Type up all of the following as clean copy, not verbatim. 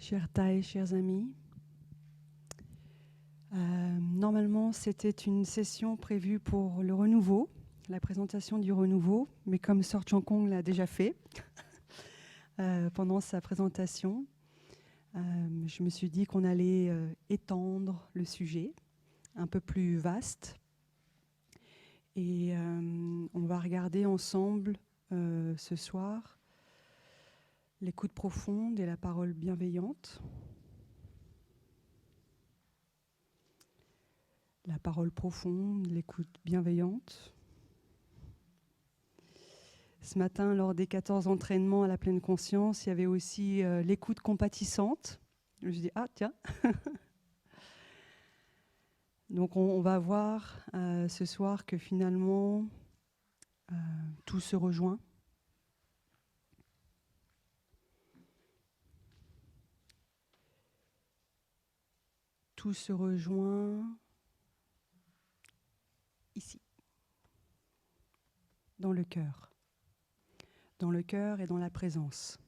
Chers Thaï, chers amis, normalement c'était une session prévue pour le renouveau, la présentation du renouveau, mais comme Sor Chankong l'a déjà fait pendant sa présentation, je me suis dit qu'on allait étendre le sujet un peu plus vaste et on va regarder ensemble ce soir l'écoute profonde et la parole bienveillante. La parole profonde, l'écoute bienveillante. Ce matin, lors des 14 entraînements à la pleine conscience, il y avait aussi l'écoute compatissante. Je me suis dit, ah tiens. Donc on va voir ce soir que finalement, tout se rejoint. Tout se rejoint ici, dans le cœur et dans la présence.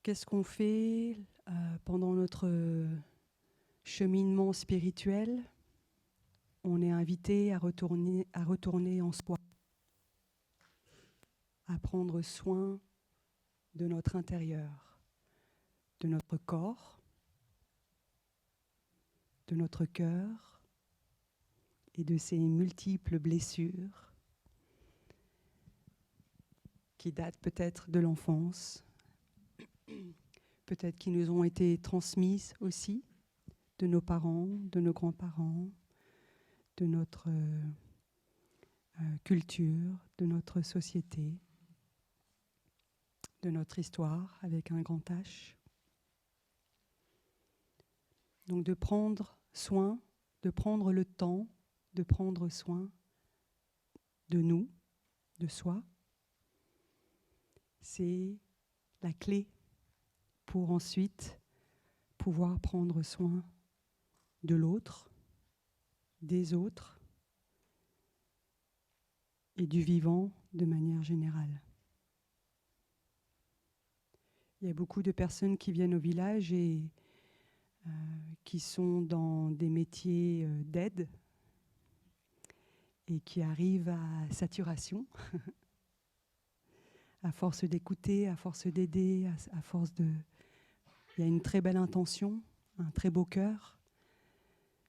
Qu'est-ce qu'on fait pendant notre cheminement spirituel? On est invité à retourner en soi, à prendre soin de notre intérieur, de notre corps, de notre cœur et de ces multiples blessures qui datent peut-être de l'enfance, peut-être qui nous ont été transmises aussi de nos parents, de nos grands-parents, de notre culture, de notre société, de notre histoire avec un grand H. Donc de prendre soin, de prendre le temps, de prendre soin de nous, de soi, c'est la clé pour ensuite pouvoir prendre soin de l'autre, des autres et du vivant de manière générale. Il y a beaucoup de personnes qui viennent au village et qui sont dans des métiers d'aide et qui arrivent à saturation à force d'écouter, à force d'aider, à force de... Il y a une très belle intention, un très beau cœur,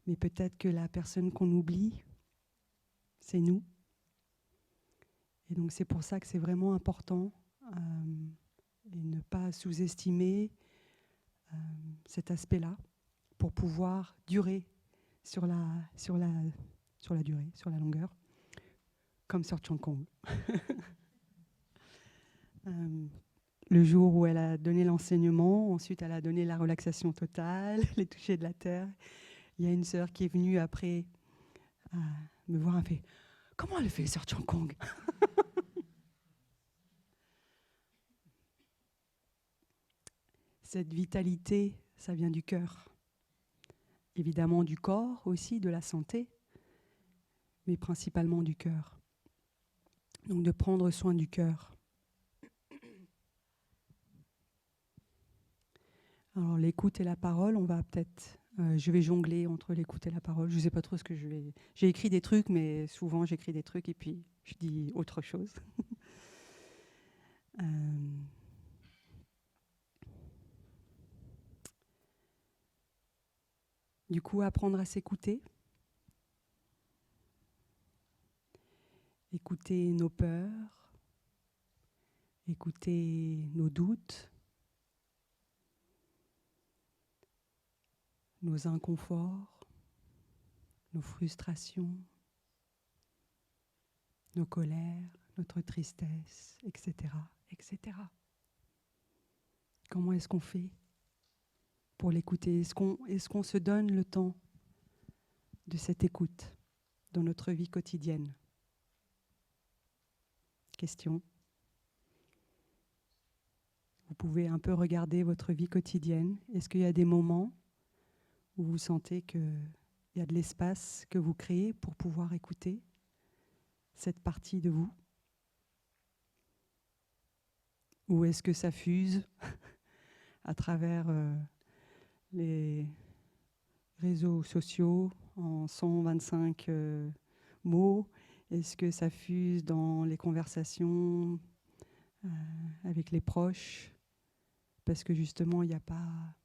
mais peut-être que la personne qu'on oublie, c'est nous. Et donc c'est pour ça que c'est vraiment important et ne pas sous-estimer cet aspect-là pour pouvoir durer sur la durée, sur la longueur, comme Sor Chankong. Le jour où elle a donné l'enseignement, ensuite elle a donné la relaxation totale, les touchés de la terre. Il y a une sœur qui est venue après me voir et fait « Comment elle fait, Sor Chankong ?» Cette vitalité, ça vient du cœur. Évidemment du corps aussi, de la santé, mais principalement du cœur. Donc de prendre soin du cœur. Alors l'écoute et la parole, on va peut-être... je vais jongler entre l'écoute et la parole. Je ne sais pas trop ce que je vais... J'ai écrit des trucs, mais souvent j'écris des trucs et puis je dis autre chose. Du coup, apprendre à s'écouter. Écouter nos peurs. Écouter nos doutes. Nos inconforts. Nos frustrations. Nos colères. Notre tristesse, etc., etc. Comment est-ce qu'on fait pour l'écouter? Est-ce qu'on se donne le temps de cette écoute dans notre vie quotidienne? Question. Vous pouvez un peu regarder votre vie quotidienne. Est-ce qu'il y a des moments où vous sentez qu'il y a de l'espace que vous créez pour pouvoir écouter cette partie de vous? Ou est-ce que ça fuse à travers les réseaux sociaux en 125 mots? Est-ce que ça fuse dans les conversations avec les proches? Parce que justement, il n'y a pas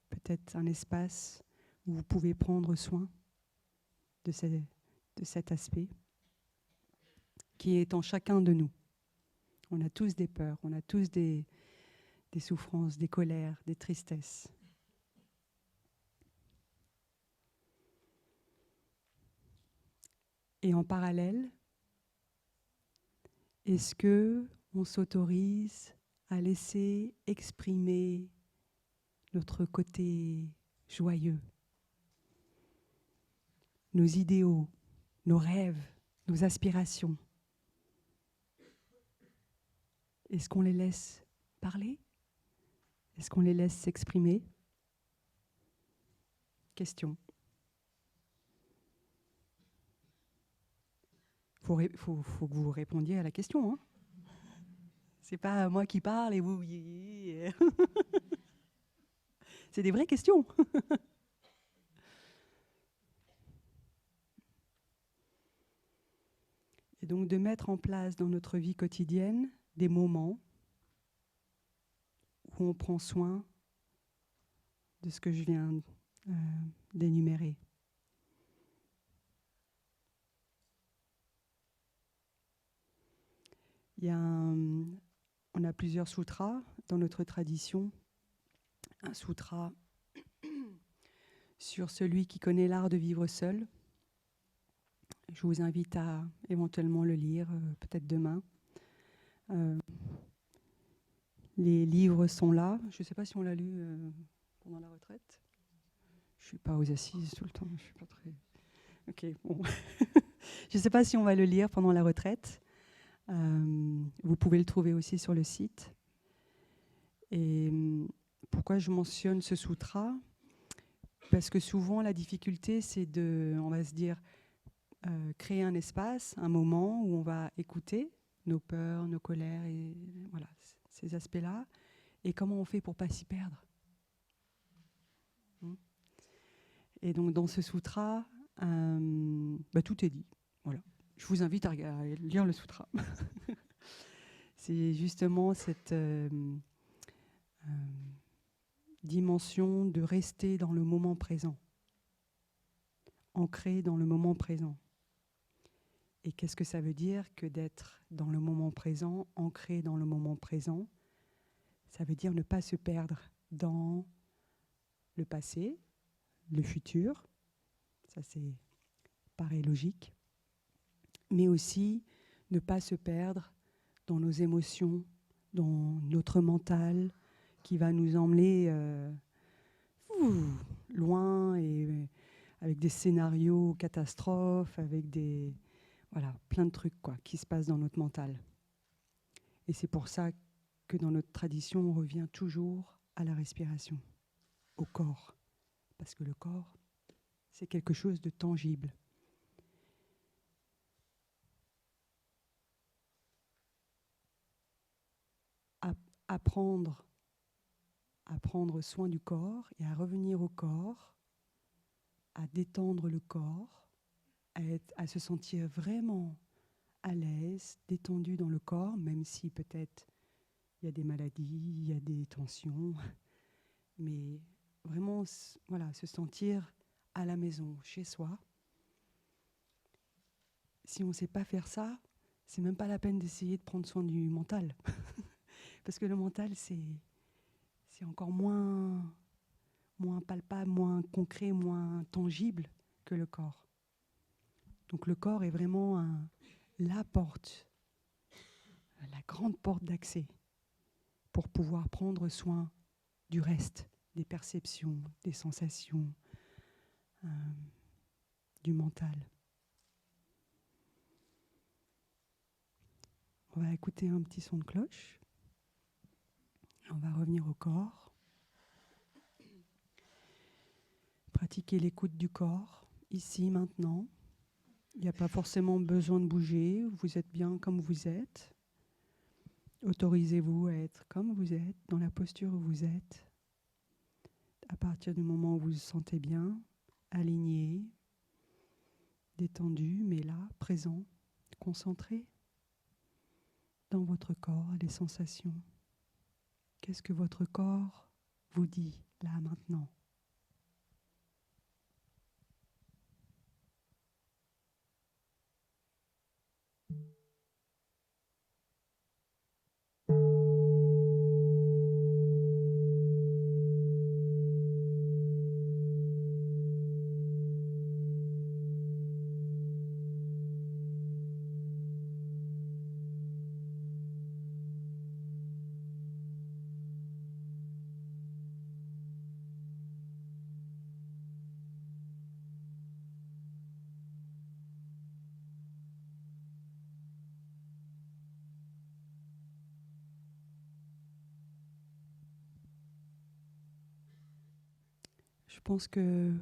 peut-être un espace où vous pouvez prendre soin de cet aspect qui est en chacun de nous. On a tous des peurs, on a tous des souffrances, des colères, des tristesses. Et en parallèle, est-ce que on s'autorise à laisser exprimer notre côté joyeux, nos idéaux, nos rêves, nos aspirations? Est-ce qu'on les laisse parler? Est-ce qu'on les laisse s'exprimer? Question. Faut que vous répondiez à la question. Hein. C'est pas moi qui parle et vous... C'est des vraies questions. Et donc de mettre en place dans notre vie quotidienne des moments où on prend soin de ce que je viens d'énumérer. On a plusieurs sutras dans notre tradition. Un sutra sur celui qui connaît l'art de vivre seul. Je vous invite à éventuellement le lire, peut-être demain. Les livres sont là. Je ne sais pas si on l'a lu pendant la retraite. Je ne suis pas aux assises tout le temps. Je suis pas très... Ok, bon. Je ne sais pas si on va le lire pendant la retraite. Vous pouvez le trouver aussi sur le site. Et pourquoi je mentionne ce sutra? Parce que souvent, la difficulté, c'est on va se dire, créer un espace, un moment où on va écouter nos peurs, nos colères, et voilà, ces aspects-là. Et comment on fait pour ne pas s'y perdre? Et donc, dans ce sutra, tout est dit. Voilà. Je vous invite à lire le sutra. C'est justement cette dimension de rester dans le moment présent, ancré dans le moment présent. Et qu'est-ce que ça veut dire que d'être dans le moment présent, ancré dans le moment présent? Ça veut dire ne pas se perdre dans le passé, le futur, ça c'est paraît logique, mais aussi ne pas se perdre dans nos émotions, dans notre mental qui va nous emmener loin et avec des scénarios catastrophes, avec plein de trucs qui se passent dans notre mental. Et c'est pour ça que dans notre tradition, on revient toujours à la respiration, au corps. Parce que le corps, c'est quelque chose de tangible. Apprendre à prendre soin du corps et à revenir au corps, à détendre le corps, à se sentir vraiment à l'aise, détendu dans le corps, même si peut-être il y a des maladies, il y a des tensions, mais vraiment se sentir à la maison, chez soi. Si on ne sait pas faire ça, c'est même pas la peine d'essayer de prendre soin du mental. Parce que le mental, c'est encore moins palpable, moins concret, moins tangible que le corps. Donc le corps est vraiment la porte, la grande porte d'accès pour pouvoir prendre soin du reste, des perceptions, des sensations, du mental. On va écouter un petit son de cloche. On va revenir au corps. Pratiquer l'écoute du corps, ici, maintenant. Il n'y a pas forcément besoin de bouger. Vous êtes bien comme vous êtes. Autorisez-vous à être comme vous êtes, dans la posture où vous êtes, à partir du moment où vous vous sentez bien, aligné, détendu, mais là, présent, concentré dans votre corps, les sensations. Qu'est-ce que votre corps vous dit, là, maintenant ? Je pense que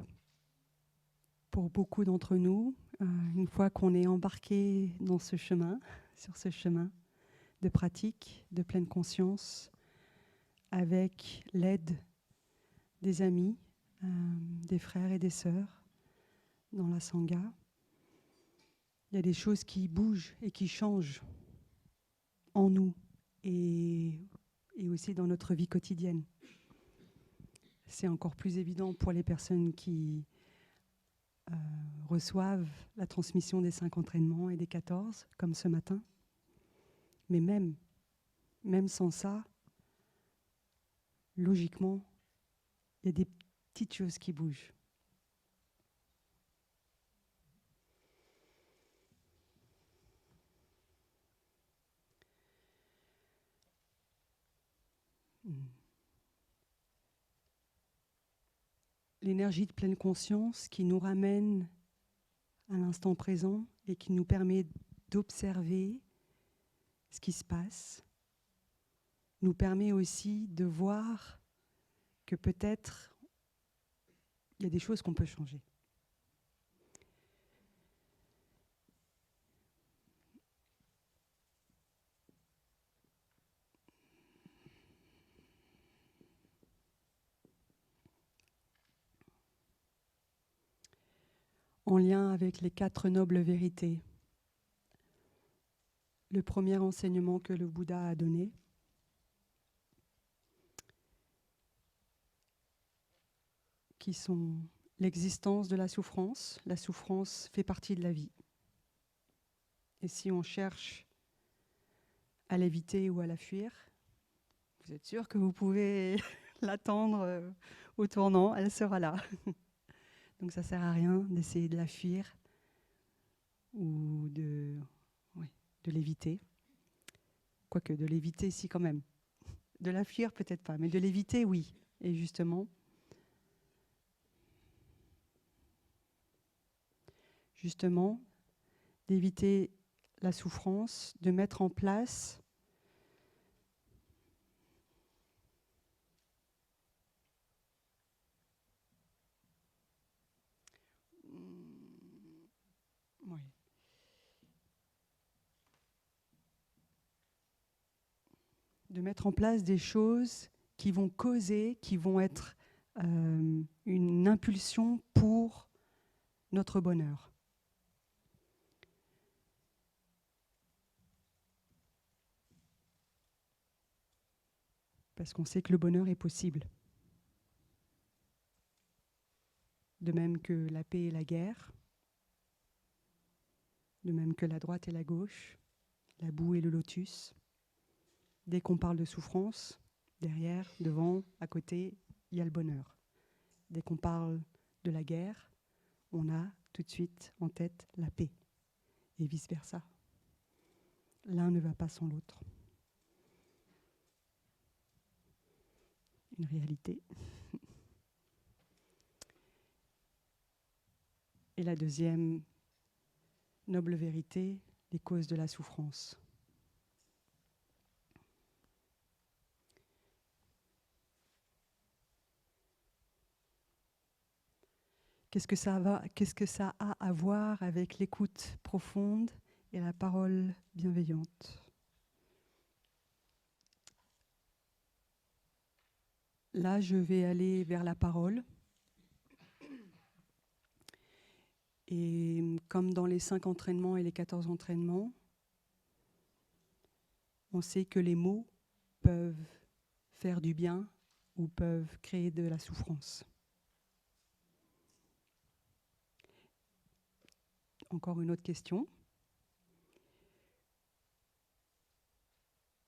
pour beaucoup d'entre nous, une fois qu'on est embarqué dans ce chemin, sur ce chemin de pratique, de pleine conscience, avec l'aide des amis, des frères et des sœurs dans la Sangha, il y a des choses qui bougent et qui changent en nous et aussi dans notre vie quotidienne. C'est encore plus évident pour les personnes qui reçoivent la transmission des 5 entraînements et des 14, comme ce matin. Mais même sans ça, logiquement, il y a des petites choses qui bougent. L'énergie de pleine conscience qui nous ramène à l'instant présent et qui nous permet d'observer ce qui se passe, nous permet aussi de voir que peut-être il y a des choses qu'on peut changer. En lien avec les 4 nobles vérités. Le premier enseignement que le Bouddha a donné, qui sont l'existence de la souffrance. La souffrance fait partie de la vie. Et si on cherche à l'éviter ou à la fuir, vous êtes sûr que vous pouvez l'attendre au tournant, elle sera là. Donc ça ne sert à rien d'essayer de la fuir ou de l'éviter. Quoique de l'éviter, si quand même. De la fuir, peut-être pas, mais de l'éviter, oui. Et justement, d'éviter la souffrance, de mettre en place des choses qui vont causer, qui vont être une impulsion pour notre bonheur. Parce qu'on sait que le bonheur est possible. De même que la paix et la guerre, de même que la droite et la gauche, la boue et le lotus. Dès qu'on parle de souffrance, derrière, devant, à côté, il y a le bonheur. Dès qu'on parle de la guerre, on a tout de suite en tête la paix. Et vice-versa. L'un ne va pas sans l'autre. Une réalité. Et la deuxième noble vérité, les causes de la souffrance. Qu'est-ce que ça a à voir avec l'écoute profonde et la parole bienveillante ? Là, je vais aller vers la parole. Et comme dans les 5 entraînements et les 14 entraînements, on sait que les mots peuvent faire du bien ou peuvent créer de la souffrance. Encore une autre question.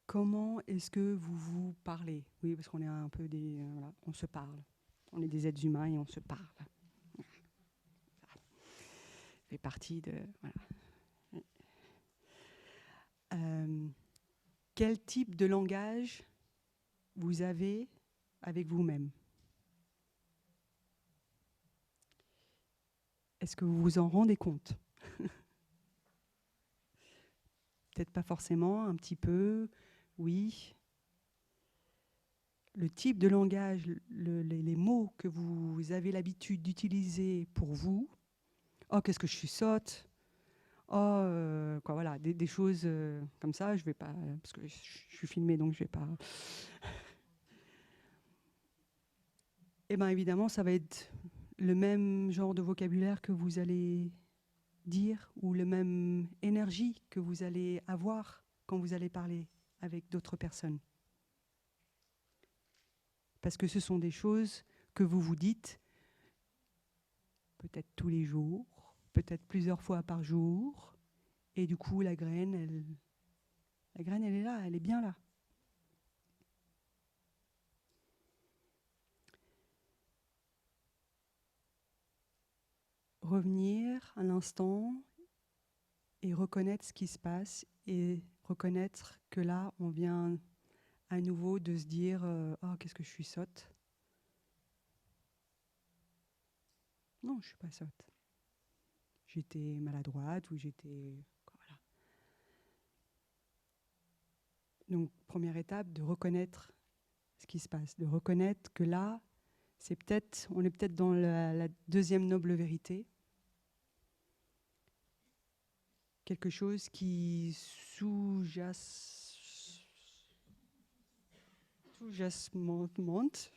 Comment est-ce que vous vous parlez? Oui, parce qu'on est un peu des... voilà, on se parle. On est des êtres humains et on se parle. Ça fait partie de... Voilà. Quel type de langage vous avez avec vous-même? Est-ce que vous vous en rendez compte? Peut-être pas forcément, un petit peu, oui. Le type de langage, les mots que vous avez l'habitude d'utiliser pour vous. Oh, qu'est-ce que je suis sotte. Oh, quoi, voilà, des choses comme ça, je vais pas, parce que je suis filmée, donc je vais pas. Eh bien, évidemment, ça va être le même genre de vocabulaire que vous allez dire ou le même énergie que vous allez avoir quand vous allez parler avec d'autres personnes. Parce que ce sont des choses que vous vous dites peut-être tous les jours, peut-être plusieurs fois par jour, et du coup, la graine, elle est là, elle est bien là. Revenir à l'instant et reconnaître ce qui se passe et reconnaître que là, on vient à nouveau de se dire oh, qu'est-ce que je suis sotte. Non, je suis pas sotte. J'étais maladroite ou j'étais... Voilà. Donc, première étape, de reconnaître ce qui se passe, de reconnaître que là, on est peut-être dans la deuxième noble vérité, quelque chose qui sous-jacente,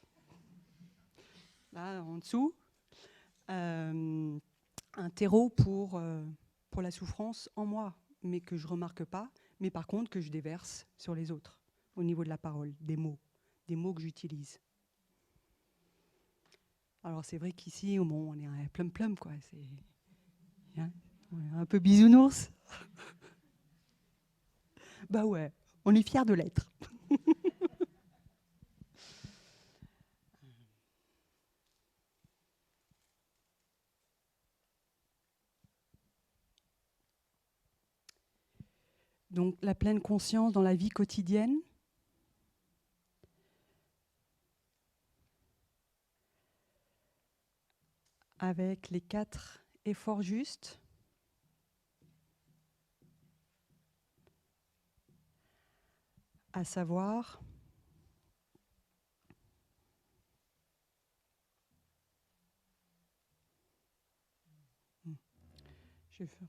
là en dessous, un terreau pour la souffrance en moi, mais que je ne remarque pas, mais par contre que je déverse sur les autres, au niveau de la parole, des mots que j'utilise. Alors c'est vrai qu'ici, bon, on est un plum-plum, quoi. C'est un peu bisounours. Bah ouais, on est fiers de l'être. Donc la pleine conscience dans la vie quotidienne. Avec les 4 efforts justes. À savoir, je vais faire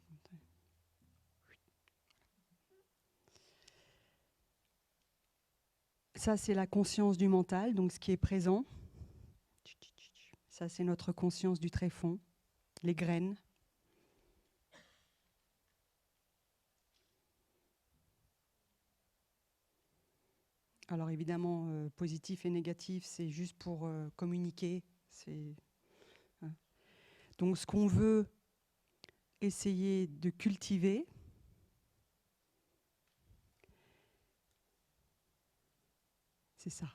ça, c'est la conscience du mental, donc ce qui est présent. Ça, c'est notre conscience du tréfonds, les graines. Alors évidemment, positif et négatif, c'est juste pour communiquer. Hein. Donc ce qu'on veut essayer de cultiver, c'est ça.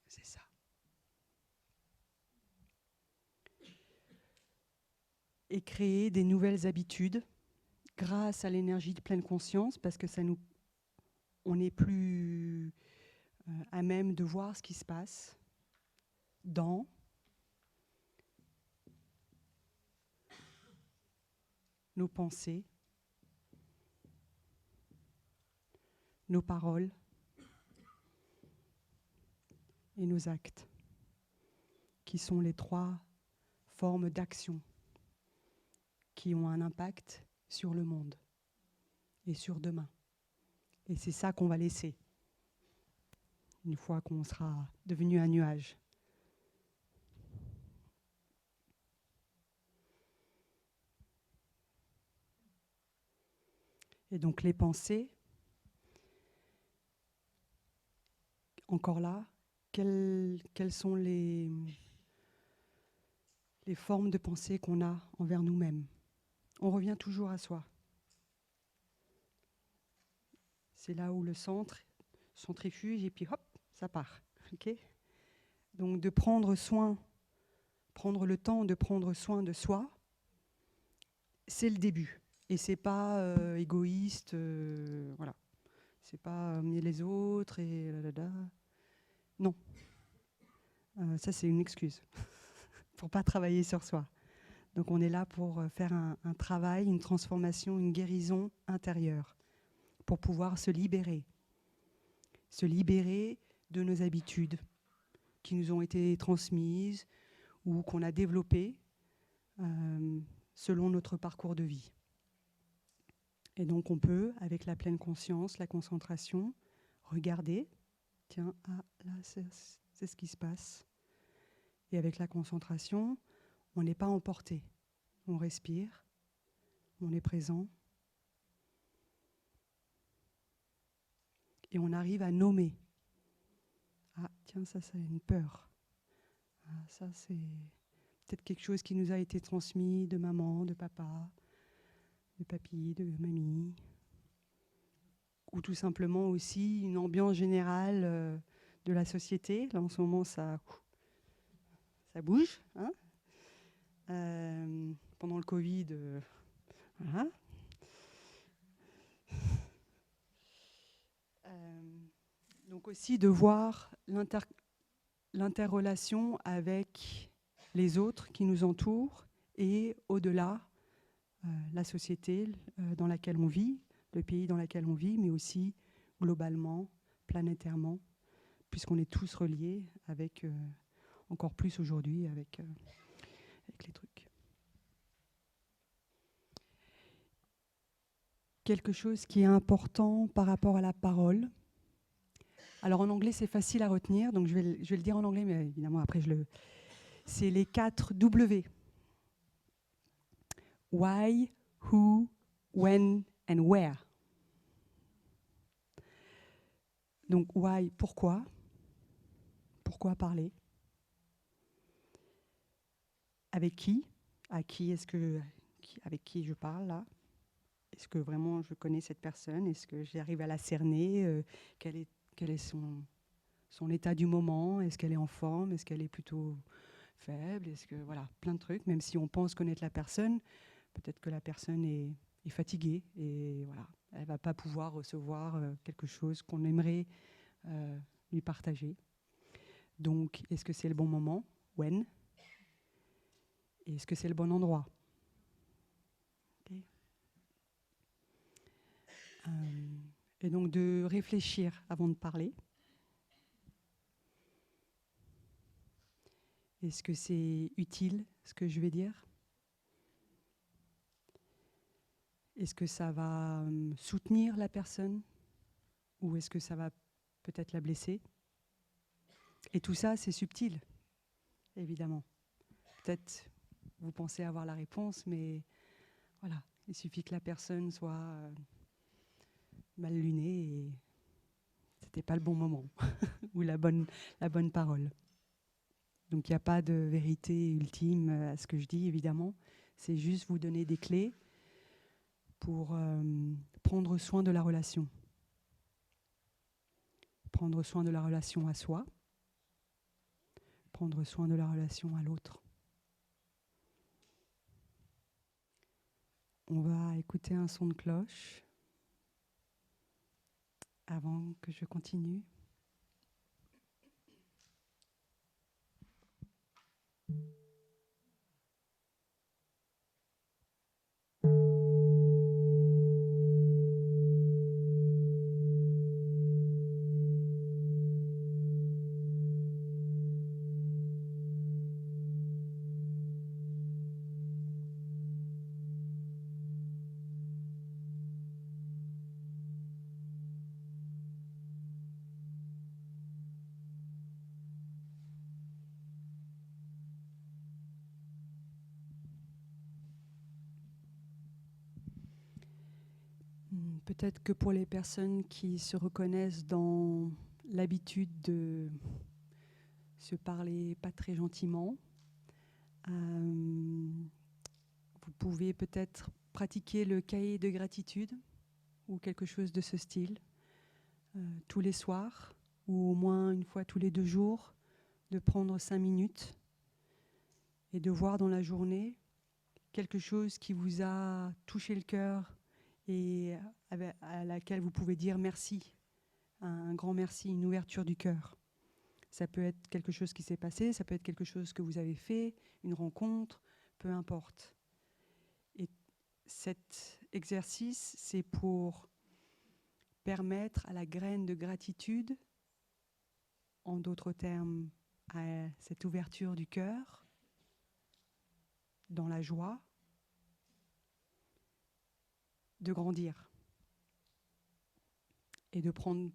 C'est ça. Et créer des nouvelles habitudes grâce à l'énergie de pleine conscience, parce que on est plus à même de voir ce qui se passe dans nos pensées, nos paroles et nos actes, qui sont les 3 formes d'action qui ont un impact sur le monde et sur demain. Et c'est ça qu'on va laisser. une fois qu'on sera devenu un nuage. Et donc les pensées, encore là, quelles sont les formes de pensée qu'on a envers nous-mêmes? On revient toujours à soi. C'est là où le centre centrifuge et puis hop, ça part. Okay, donc de prendre le temps de prendre soin de soi, c'est le début. Et c'est pas égoïste, voilà. C'est pas amener les autres et là. Non. Ça, c'est une excuse pour pas travailler sur soi. Donc on est là pour faire un travail, une transformation, une guérison intérieure, pour pouvoir se libérer de nos habitudes qui nous ont été transmises ou qu'on a développées selon notre parcours de vie. Et donc on peut, avec la pleine conscience, la concentration, regarder, tiens, là c'est ce qui se passe. Et avec la concentration, on n'est pas emporté. On respire, on est présent. Et on arrive à nommer. Ah, tiens, ça c'est une peur. Ah, ça c'est peut-être quelque chose qui nous a été transmis de maman, de papa, de papy, de mamie. Ou tout simplement aussi une ambiance générale de la société. Là en ce moment ça bouge. Hein, pendant le Covid, voilà. Donc aussi de voir l'interrelation avec les autres qui nous entourent et au-delà, la société dans laquelle on vit, le pays dans lequel on vit, mais aussi globalement, planétairement, puisqu'on est tous reliés avec, encore plus aujourd'hui, avec les trucs. Quelque chose qui est important par rapport à la parole. Alors en anglais, c'est facile à retenir, donc je vais le dire en anglais, mais évidemment après c'est les 4 W. Why, who, when and where. Donc why, pourquoi? Pourquoi parler? Avec qui? Avec qui je parle là? Est-ce que vraiment je connais cette personne? Est-ce que j'arrive à la cerner? Quel est son état du moment? Est-ce qu'elle est en forme? Est-ce qu'elle est plutôt faible? Est-ce que voilà, plein de trucs. Même si on pense connaître la personne, peut-être que la personne est fatiguée et voilà, elle va pas pouvoir recevoir quelque chose qu'on aimerait lui partager. Donc, est-ce que c'est le bon moment? When? Et est-ce que c'est le bon endroit? Okay. Et donc de réfléchir avant de parler. Est-ce que c'est utile ce que je vais dire? Est-ce que ça va soutenir la personne? Ou est-ce que ça va peut-être la blesser? Et tout ça, c'est subtil, évidemment. Peut-être vous pensez avoir la réponse, mais voilà, il suffit que la personne soit mal lunée et c'était pas le bon moment ou la bonne parole. Donc il n'y a pas de vérité ultime à ce que je dis, évidemment. C'est juste vous donner des clés pour prendre soin de la relation. Prendre soin de la relation à soi, prendre soin de la relation à l'autre. On va écouter un son de cloche avant que je continue. Peut-être que pour les personnes qui se reconnaissent dans l'habitude de se parler pas très gentiment, vous pouvez peut-être pratiquer le cahier de gratitude ou quelque chose de ce style tous les soirs ou au moins une fois tous les 2 jours, de prendre 5 minutes et de voir dans la journée quelque chose qui vous a touché le cœur et à laquelle vous pouvez dire merci, un grand merci, une ouverture du cœur. Ça peut être quelque chose qui s'est passé, ça peut être quelque chose que vous avez fait, une rencontre, peu importe. Et cet exercice, c'est pour permettre à la graine de gratitude, en d'autres termes, à cette ouverture du cœur, dans la joie, de grandir et de prendre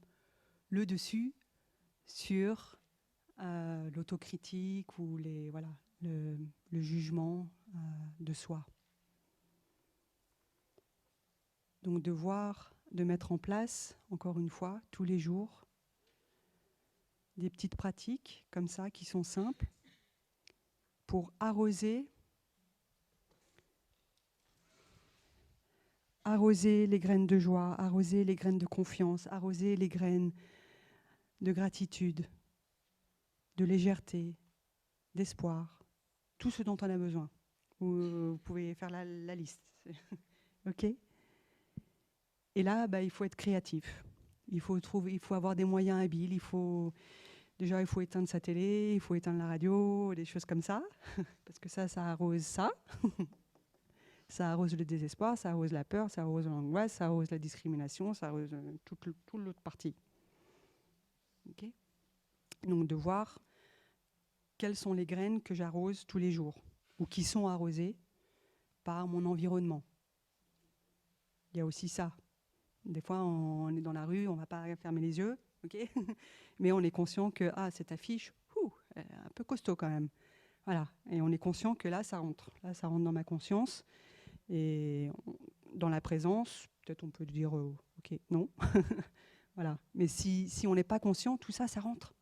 le dessus sur l'autocritique ou le jugement de soi. Donc de mettre en place, encore une fois, tous les jours, des petites pratiques comme ça qui sont simples pour arroser les graines de joie, arroser les graines de confiance, arroser les graines de gratitude, de légèreté, d'espoir, tout ce dont on a besoin. Vous pouvez faire la liste. OK ? Et là, il faut être créatif. Il faut avoir des moyens habiles. Il faut éteindre sa télé, il faut éteindre la radio, des choses comme ça, parce que ça arrose ça. Ça arrose le désespoir, ça arrose la peur, ça arrose l'angoisse, ça arrose la discrimination, ça arrose toute l'autre partie. Okay ? Donc de voir quelles sont les graines que j'arrose tous les jours, ou qui sont arrosées par mon environnement. Il y a aussi ça. Des fois, on est dans la rue, on ne va pas fermer les yeux, okay ? Mais on est conscient que cette affiche, elle est un peu costaud quand même. Voilà. Et on est conscient que là, ça rentre. Là, ça rentre dans ma conscience. Et dans la présence, peut-être on peut dire OK, non. Voilà. Mais si on n'est pas conscient, tout ça, ça rentre.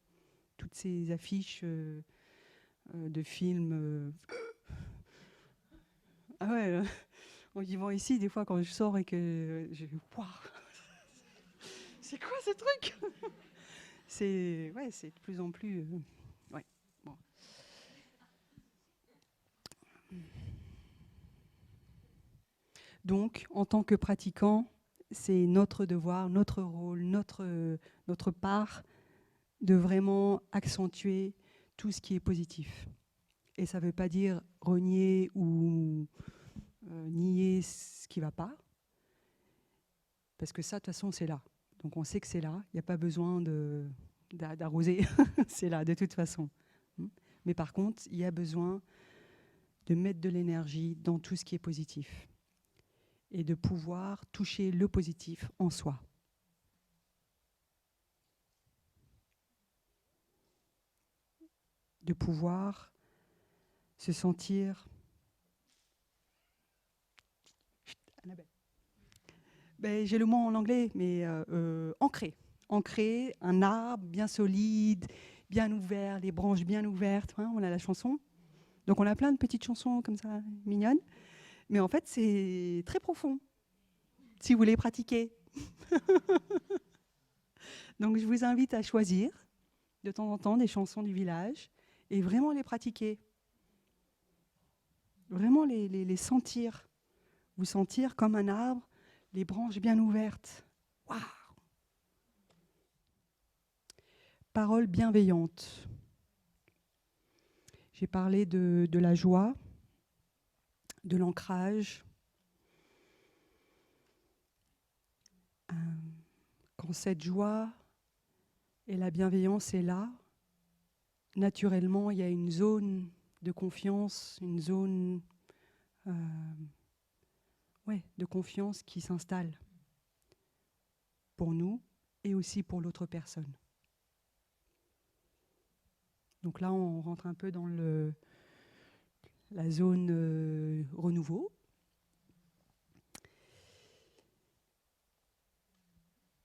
Toutes ces affiches de films. Ah ouais, en vivant ici, des fois, quand je sors et que waouh, c'est quoi ce truc? C'est de plus en plus. Ouais. Bon. Donc, en tant que pratiquant, c'est notre devoir, notre rôle, notre part de vraiment accentuer tout ce qui est positif. Et ça ne veut pas dire renier ou nier ce qui ne va pas, parce que ça, de toute façon, c'est là. Donc on sait que c'est là, il n'y a pas besoin d'arroser, c'est là de toute façon. Mais par contre, il y a besoin de mettre de l'énergie dans tout ce qui est positif et de pouvoir toucher le positif en soi. De pouvoir se sentir j'ai le mot en anglais, mais ancré. Ancré, un arbre bien solide, bien ouvert, les branches bien ouvertes. Hein, on a la chanson. Donc on a plein de petites chansons comme ça, mignonnes. Mais en fait, c'est très profond, si vous voulez pratiquer. Donc je vous invite à choisir de temps en temps des chansons du village et vraiment les pratiquer. Vraiment les sentir. Vous sentir comme un arbre, les branches bien ouvertes. Waouh! Paroles bienveillantes. J'ai parlé de la joie, de l'ancrage. Quand cette joie et la bienveillance est là, naturellement, il y a une zone de confiance, une zone de confiance qui s'installe pour nous et aussi pour l'autre personne. Donc là, on rentre un peu dans la zone renouveau.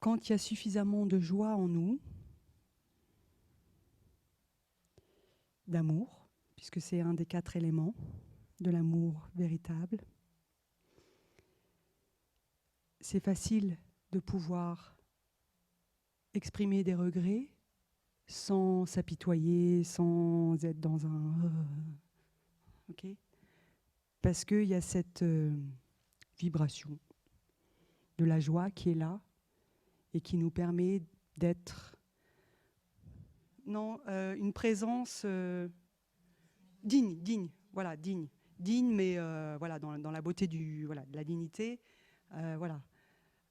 quand il y a suffisamment de joie en nous, d'amour, puisque c'est un des 4 éléments de l'amour véritable, c'est facile de pouvoir exprimer des regrets sans s'apitoyer, sans être dans un... ok, parce qu'il y a cette vibration de la joie qui est là et qui nous permet d'être... Non, une présence digne, voilà, digne, mais voilà, dans la beauté voilà, de la dignité, voilà.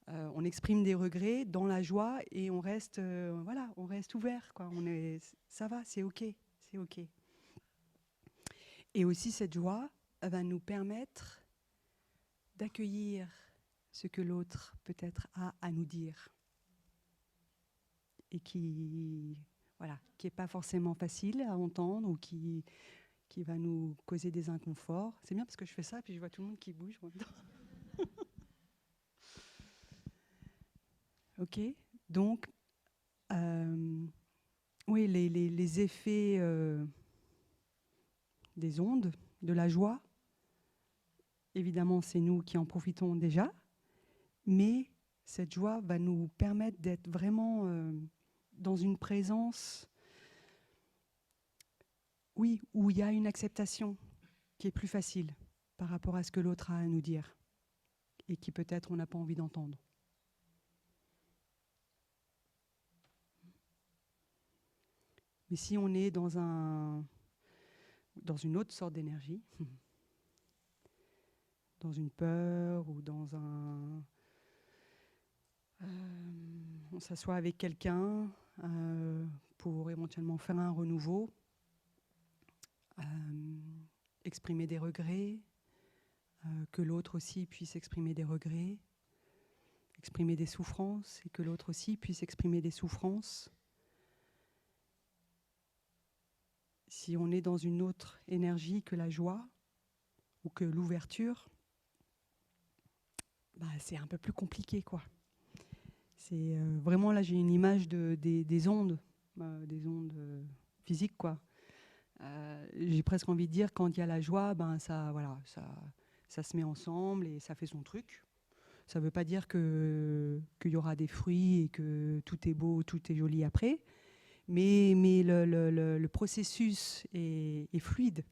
On exprime des regrets dans la joie et on reste, voilà, on reste ouvert, quoi. Ça va, c'est ok, c'est ok. Et aussi cette joie va nous permettre d'accueillir ce que l'autre peut-être a à nous dire et qui, voilà, qui est pas forcément facile à entendre ou qui va nous causer des inconforts. C'est bien parce que je fais ça puis je vois tout le monde qui bouge en même temps. Ok, donc oui, les effets des ondes, de la joie, évidemment, c'est nous qui en profitons déjà, mais cette joie va nous permettre d'être vraiment dans une présence, oui, où il y a une acceptation qui est plus facile par rapport à ce que l'autre a à nous dire et qui peut-être on n'a pas envie d'entendre. Mais si on est dans une autre sorte d'énergie, dans une peur ou dans on s'assoit avec quelqu'un pour éventuellement faire un renouveau, exprimer des regrets, que l'autre aussi puisse exprimer des regrets, exprimer des souffrances et que l'autre aussi puisse exprimer des souffrances. Si on est dans une autre énergie que la joie ou que l'ouverture, bah, c'est un peu plus compliqué, quoi. C'est vraiment, là, j'ai une image des ondes physiques, quoi. J'ai presque envie de dire, quand il y a la joie, ben ça, voilà, ça se met ensemble et ça fait son truc. Ça ne veut pas dire qu'il y aura des fruits et que tout est beau, tout est joli après, mais le processus est fluide.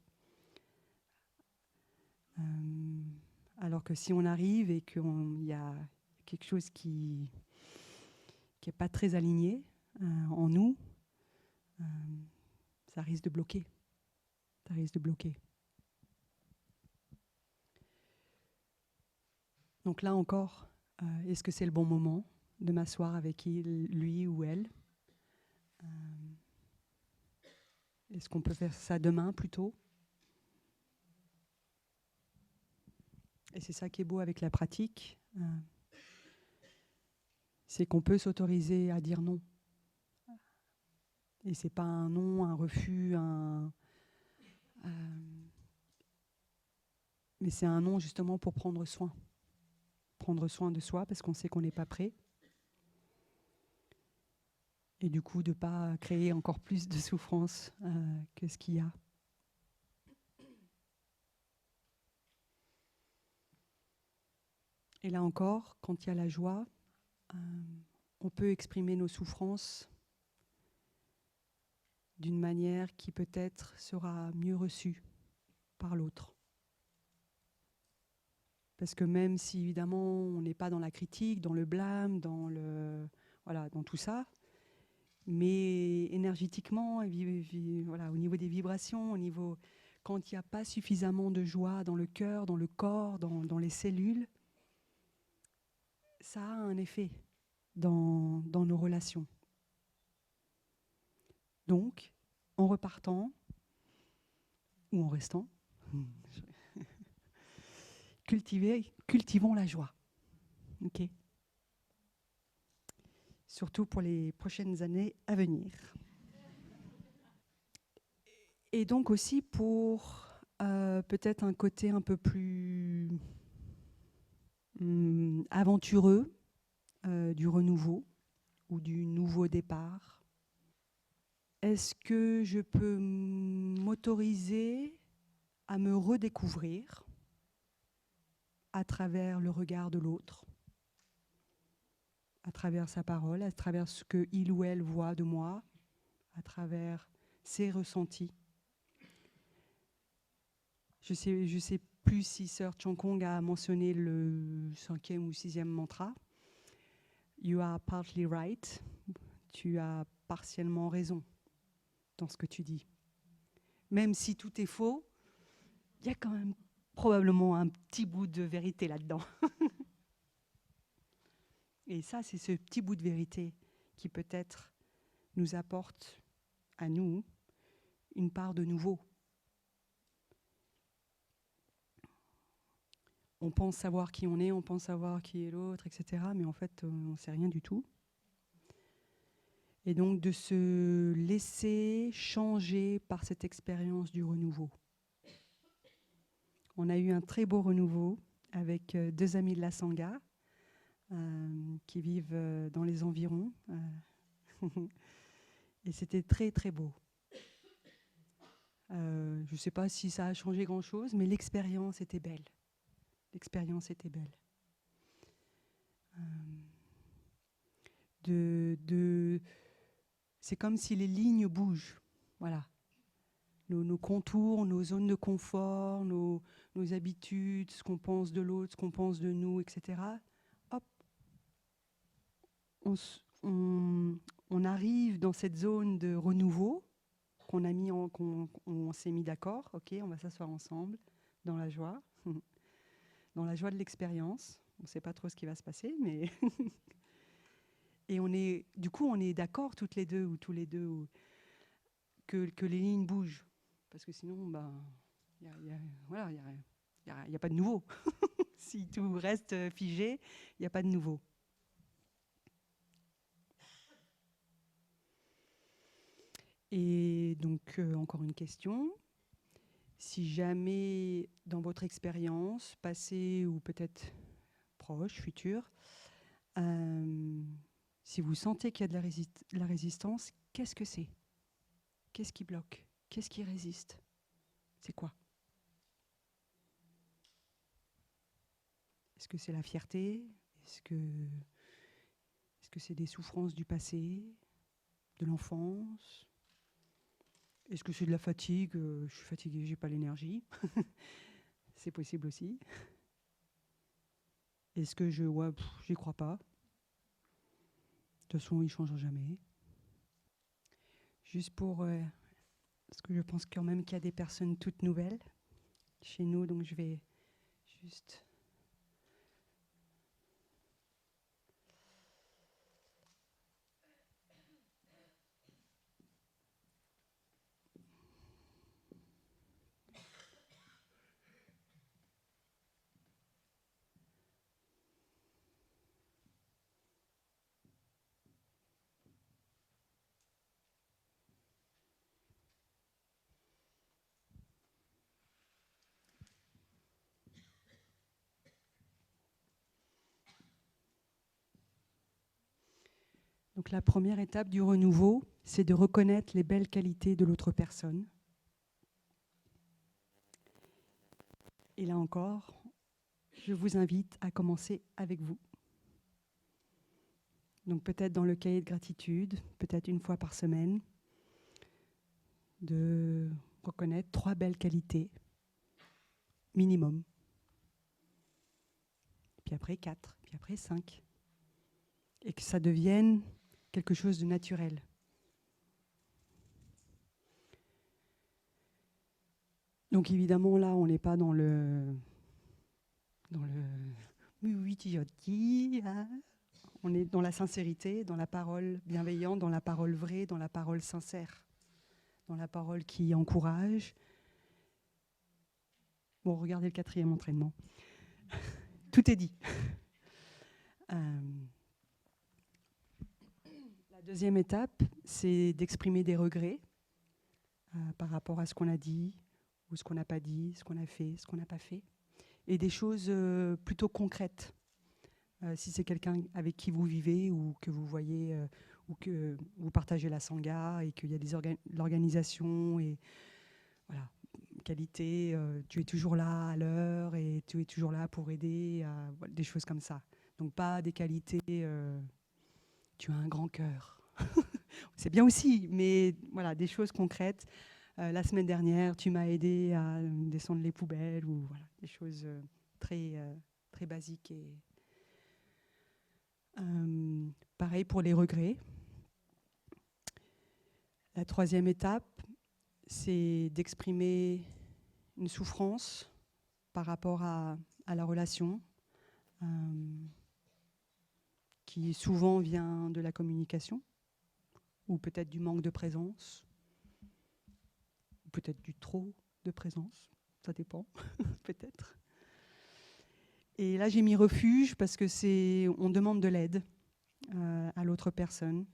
Alors que si on arrive et qu'il y a quelque chose qui n'est pas très aligné en nous, ça risque de bloquer. Ça risque de bloquer. Donc là encore, est-ce que c'est le bon moment de m'asseoir avec lui ou elle? Est-ce qu'on peut faire ça demain plutôt? Et c'est ça qui est beau avec la pratique, c'est qu'on peut s'autoriser à dire non. Et c'est pas un non, un refus, mais c'est un non justement pour prendre soin. Prendre soin de soi parce qu'on sait qu'on n'est pas prêt. Et du coup, de ne pas créer encore plus de souffrance que ce qu'il y a. Et là encore, quand il y a la joie, on peut exprimer nos souffrances d'une manière qui peut-être sera mieux reçue par l'autre. Parce que même si évidemment on n'est pas dans la critique, dans le blâme, dans tout ça, mais énergétiquement, voilà, au niveau des vibrations, quand il n'y a pas suffisamment de joie dans le cœur, dans le corps, dans les cellules, ça a un effet dans nos relations. Donc, en repartant, ou en restant, cultivons la joie. Okay. Surtout pour les prochaines années à venir. Et donc aussi pour peut-être un côté un peu plus aventureux du renouveau, ou du nouveau départ? Est-ce que je peux m'autoriser à me redécouvrir à travers le regard de l'autre, à travers sa parole, à travers ce qu'il ou elle voit de moi, à travers ses ressentis? Je sais plus si Sœur Chan Kong a mentionné le 5e ou 6e mantra. You are partly right. Tu as partiellement raison dans ce que tu dis. Même si tout est faux, il y a quand même probablement un petit bout de vérité là-dedans. Et ça, c'est ce petit bout de vérité qui peut-être nous apporte à nous une part de nouveau. On pense savoir qui on est, on pense savoir qui est l'autre, etc. Mais en fait, on ne sait rien du tout. Et donc de se laisser changer par cette expérience du renouveau. On a eu un très beau renouveau avec 2 amis de la Sangha qui vivent dans les environs. Et c'était très très beau. Je ne sais pas si ça a changé grand-chose, mais l'expérience était belle. L'expérience était belle. C'est comme si les lignes bougent. Voilà. Nos contours, nos zones de confort, nos habitudes, ce qu'on pense de l'autre, ce qu'on pense de nous, etc. Hop, on arrive dans cette zone de renouveau qu'on s'est mis d'accord. Ok, on va s'asseoir ensemble dans la joie, dans la joie de l'expérience. On ne sait pas trop ce qui va se passer, mais et du coup, on est d'accord toutes les deux ou tous les deux que les lignes bougent, parce que sinon, il y a pas de nouveau. Si tout reste figé, il n'y a pas de nouveau. Et donc, encore une question. Si jamais, dans votre expérience, passée ou peut-être proche, future, si vous sentez qu'il y a de la résistance, qu'est-ce que c'est? Qu'est-ce qui bloque? Qu'est-ce qui résiste? C'est quoi? Est-ce que c'est la fierté? Est-ce que c'est des souffrances du passé, de l'enfance? Est-ce que c'est de la fatigue? Je suis fatiguée, j'ai pas l'énergie. C'est possible aussi. Est-ce que j'y crois pas? De toute façon, il ne changera jamais. Juste parce que je pense quand même qu'il y a des personnes toutes nouvelles chez nous, donc je vais juste... Donc la première étape du renouveau, c'est de reconnaître les belles qualités de l'autre personne. Et là encore, je vous invite à commencer avec vous. Donc peut-être dans le cahier de gratitude, peut-être une fois par semaine, de reconnaître 3 belles qualités, minimum. Puis après 4, puis après 5. Et que ça devienne quelque chose de naturel. Donc évidemment, là, on n'est pas dans le hein. On est dans la sincérité, dans la parole bienveillante, dans la parole vraie, dans la parole sincère, dans la parole qui encourage. Bon, regardez le 4e entraînement. Tout est dit. La 2e étape, c'est d'exprimer des regrets par rapport à ce qu'on a dit, ou ce qu'on n'a pas dit, ce qu'on a fait, ce qu'on n'a pas fait. Et des choses plutôt concrètes. Si c'est quelqu'un avec qui vous vivez ou que vous voyez ou que vous partagez la sangha et qu'il y a l'organisation et voilà, qualité, tu es toujours là à l'heure et tu es toujours là pour aider, voilà, des choses comme ça. Donc pas des qualités, tu as un grand cœur. C'est bien aussi, mais voilà, des choses concrètes. La semaine dernière, tu m'as aidé à descendre les poubelles ou voilà, des choses très basiques. Et pareil pour les regrets. La troisième étape, c'est d'exprimer une souffrance par rapport à la relation, qui souvent vient de la communication, ou peut-être du manque de présence, ou peut-être du trop de présence, ça dépend, peut-être. Et là, j'ai mis refuge parce que on demande de l'aide à l'autre personne.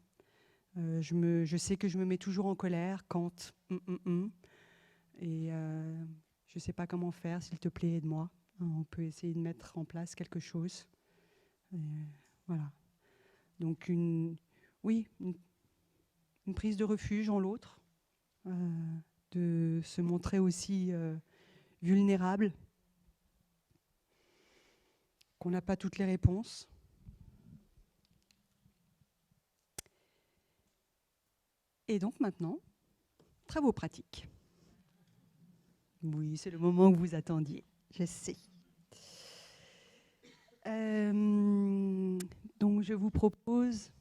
Je sais que je me mets toujours en colère quand et je ne sais pas comment faire, s'il te plaît, aide-moi. On peut essayer de mettre en place quelque chose. Voilà. Donc une prise de refuge en l'autre, de se montrer aussi vulnérable, qu'on n'a pas toutes les réponses. Et donc maintenant, travaux pratiques. Oui, c'est le moment que vous attendiez, je sais. Donc je vous propose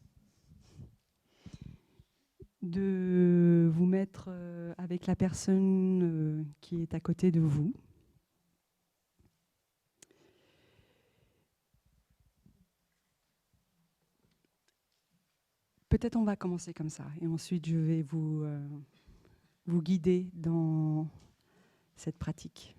de vous mettre avec la personne qui est à côté de vous. Peut-être on va commencer comme ça et ensuite je vais vous guider dans cette pratique.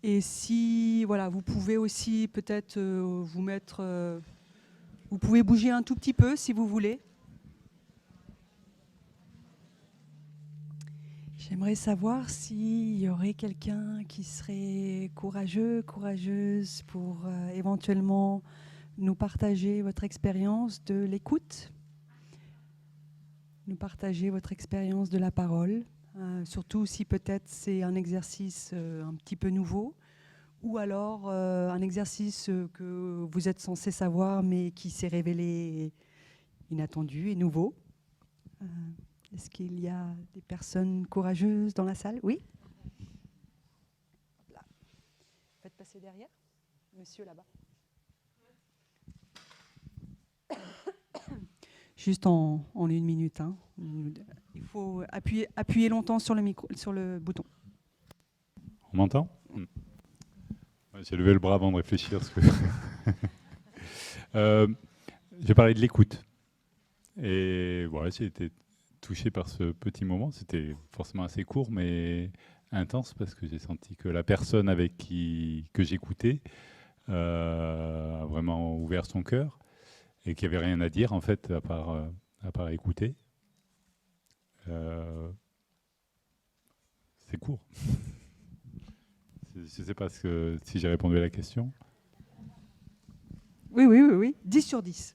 Et si, voilà, vous pouvez aussi peut-être vous mettre... vous pouvez bouger un tout petit peu si vous voulez. J'aimerais savoir s'il y aurait quelqu'un qui serait courageux, courageuse pour éventuellement nous partager votre expérience de l'écoute, nous partager votre expérience de la parole, surtout si peut-être c'est un exercice un petit peu nouveau, ou alors un exercice que vous êtes censé savoir mais qui s'est révélé inattendu et nouveau. Est-ce qu'il y a des personnes courageuses dans la salle? Oui. Là. Faites passer derrière. Monsieur là-bas. Juste en 1 minute. Hein. Il faut appuyer longtemps sur le bouton. On m'entend? J'ai levé le bras avant de réfléchir. J'ai parlé de l'écoute. Et voilà, j'ai été touché par ce petit moment. C'était forcément assez court, mais intense, parce que j'ai senti que la personne que j'écoutais a vraiment ouvert son cœur et qu'il n'y avait rien à dire, en fait, à part écouter. C'est court. Je ne sais pas si j'ai répondu à la question. Oui. 10 sur 10.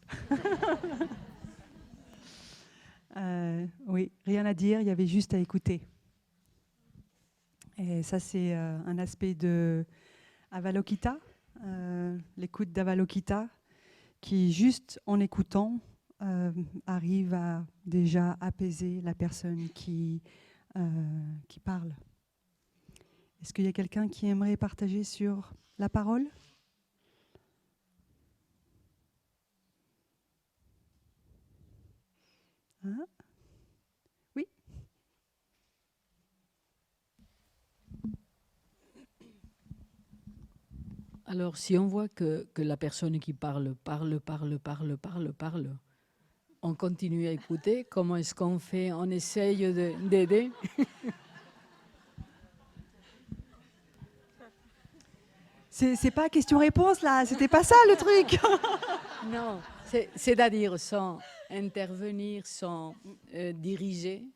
Oui, rien à dire, il y avait juste à écouter. Et ça, c'est un aspect de Avalokita, l'écoute d'Avalokita, qui, juste en écoutant, arrive à déjà apaiser la personne qui parle. Est-ce qu'il y a quelqu'un qui aimerait partager sur la parole ? Hein ? Oui. Alors, si on voit que la personne qui parle, on continue à écouter, comment est-ce qu'on fait? On essaye d'aider? C'est pas question-réponse, là. C'était pas ça, le truc. Non, c'est-à-dire sans intervenir, sans diriger,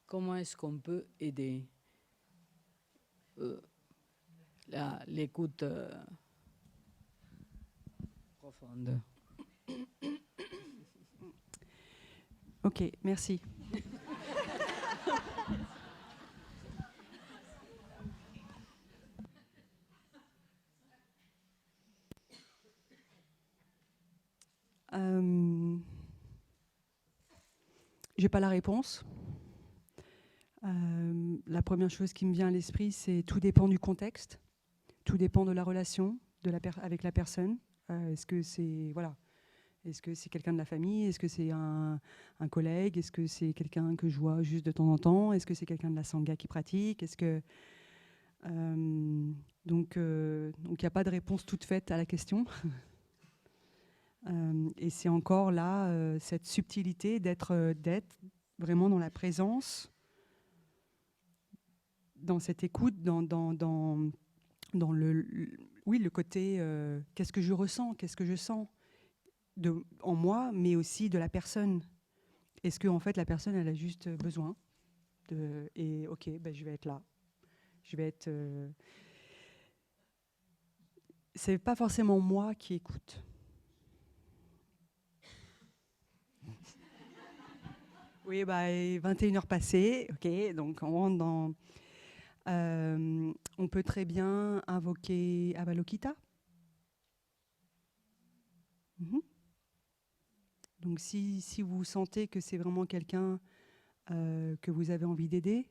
comment est-ce qu'on peut aider? l'écoute profonde. Ok, merci. J'ai pas la réponse. La première chose qui me vient à l'esprit, c'est tout dépend du contexte, tout dépend de la relation avec la personne. Est-ce que c'est est-ce que c'est quelqu'un de la famille? Est-ce que c'est un collègue? Est-ce que c'est quelqu'un que je vois juste de temps en temps? Est-ce que c'est quelqu'un de la sangha qui pratique? Est-ce que donc il n'y a pas de réponse toute faite à la question. Et c'est encore là cette subtilité d'être vraiment dans la présence, dans cette écoute, dans le côté qu'est-ce que je ressens, qu'est-ce que je sens en moi, mais aussi de la personne. Est-ce que en fait la personne elle a juste besoin et ok, ben, je vais être là, je vais être. C'est pas forcément moi qui écoute. Oui, bah, 21h passées, ok, donc on rentre dans. On peut très bien invoquer Avalokita. Donc si vous sentez que c'est vraiment quelqu'un que vous avez envie d'aider,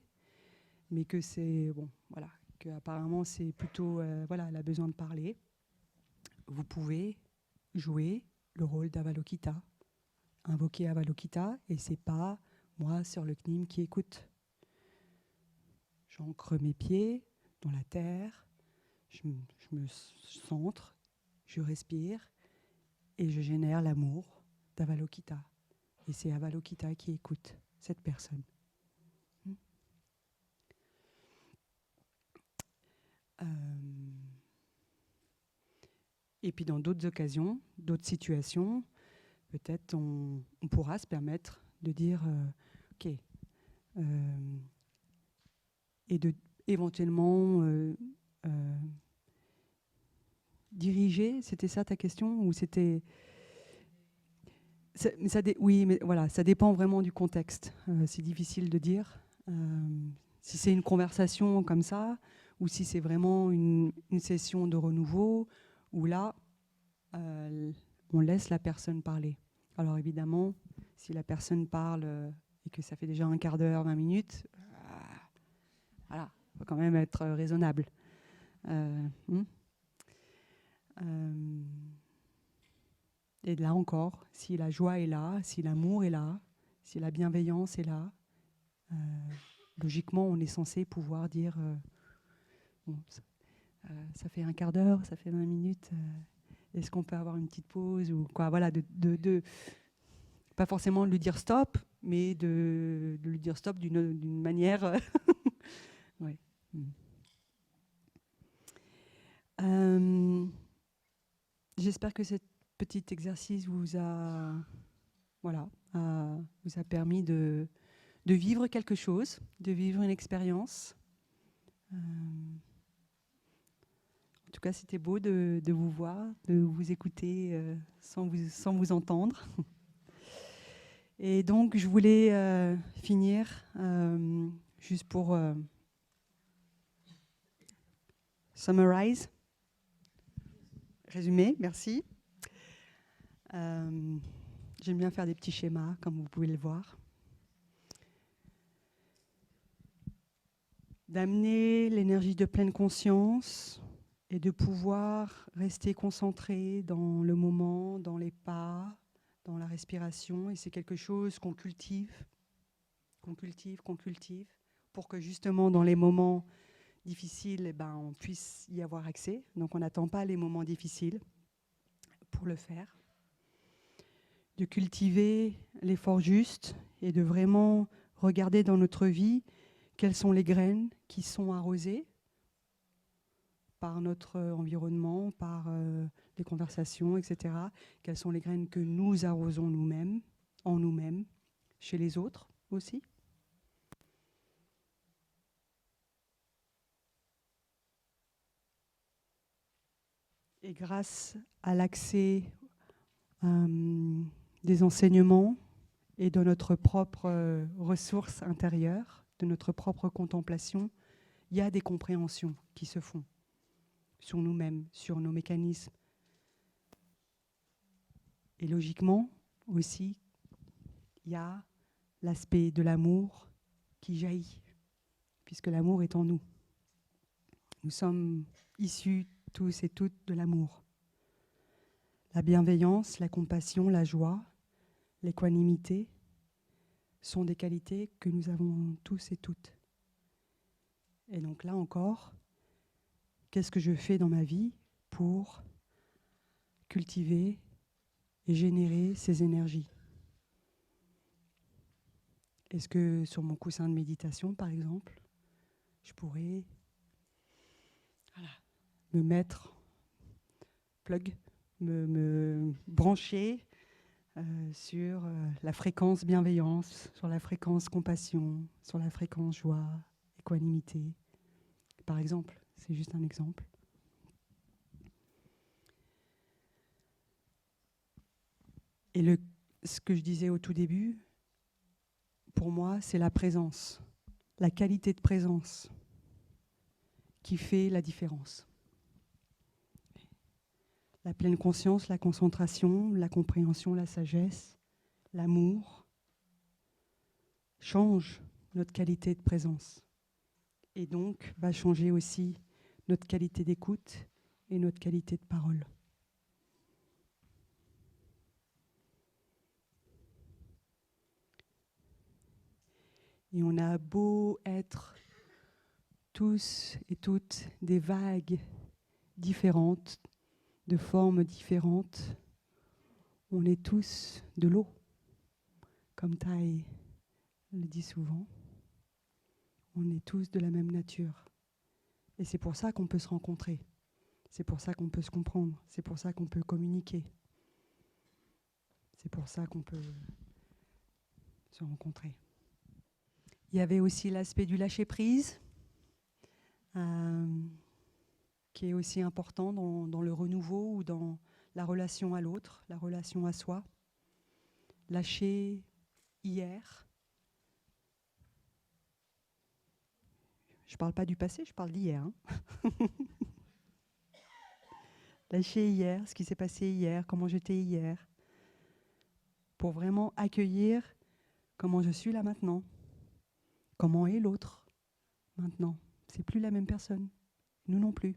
mais que c'est bon, voilà, que apparemment c'est plutôt voilà, elle a besoin de parler, vous pouvez jouer le rôle d'Avalokita, invoquer Avalokita, et c'est pas moi sur le CNIM qui écoute. J'ancre mes pieds dans la terre, je me centre, je respire et je génère l'amour d'Avalokita. Et c'est Avalokita qui écoute cette personne. Et puis dans d'autres occasions, d'autres situations, peut-être on pourra se permettre de dire ok, et de éventuellement diriger. C'était ça ta question ou c'était oui, mais voilà, ça dépend vraiment du contexte. C'est difficile de dire. Si c'est une conversation comme ça, ou si c'est vraiment une session de renouveau, où là, on laisse la personne parler. Alors évidemment, si la personne parle et que ça fait déjà un quart d'heure, 20 minutes, voilà, il faut quand même être raisonnable. Et là encore, si la joie est là, si l'amour est là, si la bienveillance est là, logiquement, on est censé pouvoir dire bon, ça fait un quart d'heure, ça fait 20 minutes, est-ce qu'on peut avoir une petite pause ou quoi, voilà, pas forcément lui dire stop, mais de lui dire stop d'une manière. Ouais. J'espère que cet petit exercice vous a permis de vivre quelque chose, de vivre une expérience. En tout cas, c'était beau de vous voir, de vous écouter sans vous entendre. Et donc, je voulais finir juste pour summarize, résumer, merci. J'aime bien faire des petits schémas, comme vous pouvez le voir. D'amener l'énergie de pleine conscience et de pouvoir rester concentré dans le moment, dans les pas, dans la respiration. Et c'est quelque chose qu'on cultive, pour que justement dans les moments difficiles, on puisse y avoir accès. Donc on n'attend pas les moments difficiles pour le faire. De cultiver l'effort juste et de vraiment regarder dans notre vie quelles sont les graines qui sont arrosées par notre environnement, par les conversations, etc. Quelles sont les graines que nous arrosons nous-mêmes, en nous-mêmes, chez les autres aussi. Et grâce à l'accès des enseignements et de notre propre ressource intérieure, de notre propre contemplation, il y a des compréhensions qui se font sur nous-mêmes, sur nos mécanismes. Et logiquement aussi, il y a l'aspect de l'amour qui jaillit, puisque l'amour est en nous. Nous sommes issus tous et toutes de l'amour. La bienveillance, la compassion, la joie, l'équanimité sont des qualités que nous avons tous et toutes. Et donc là encore, qu'est-ce que je fais dans ma vie pour cultiver et générer ces énergies? Est-ce que sur mon coussin de méditation, par exemple, je pourrais me mettre, me brancher sur la fréquence bienveillance, sur la fréquence compassion, sur la fréquence joie, équanimité, par exemple. C'est juste un exemple. Et ce que je disais au tout début, pour moi, c'est la présence, la qualité de présence qui fait la différence. La pleine conscience, la concentration, la compréhension, la sagesse, l'amour change notre qualité de présence. Et donc, va changer aussi notre qualité d'écoute et notre qualité de parole. Et on a beau être tous et toutes des vagues différentes, de formes différentes, on est tous de l'eau, comme Thaï le dit souvent. On est tous de la même nature. Et c'est pour ça qu'on peut se rencontrer. C'est pour ça qu'on peut se comprendre. C'est pour ça qu'on peut communiquer. C'est pour ça qu'on peut se rencontrer. Il y avait aussi l'aspect du lâcher-prise, qui est aussi important dans le renouveau ou dans la relation à l'autre, la relation à soi. Lâcher hier. Je ne parle pas du passé, je parle d'hier. Lâcher hier, ce qui s'est passé hier, comment j'étais hier, pour vraiment accueillir comment je suis là maintenant, comment est l'autre maintenant. C'est plus la même personne, nous non plus.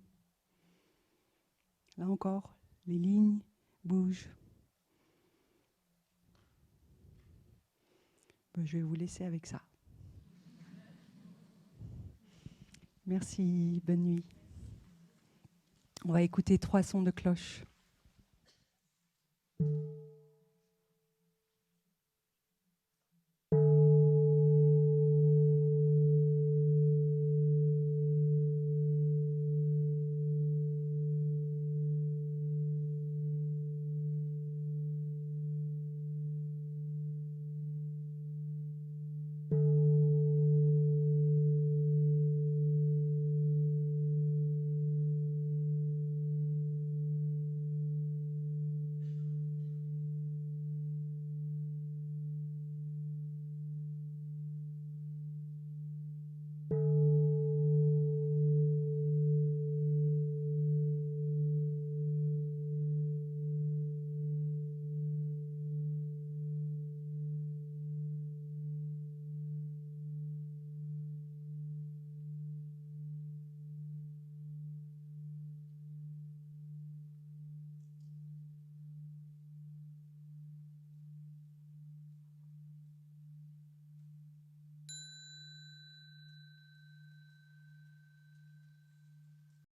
Là encore, les lignes bougent. Je vais vous laisser avec ça. Merci, bonne nuit. On va écouter 3 sons de cloche.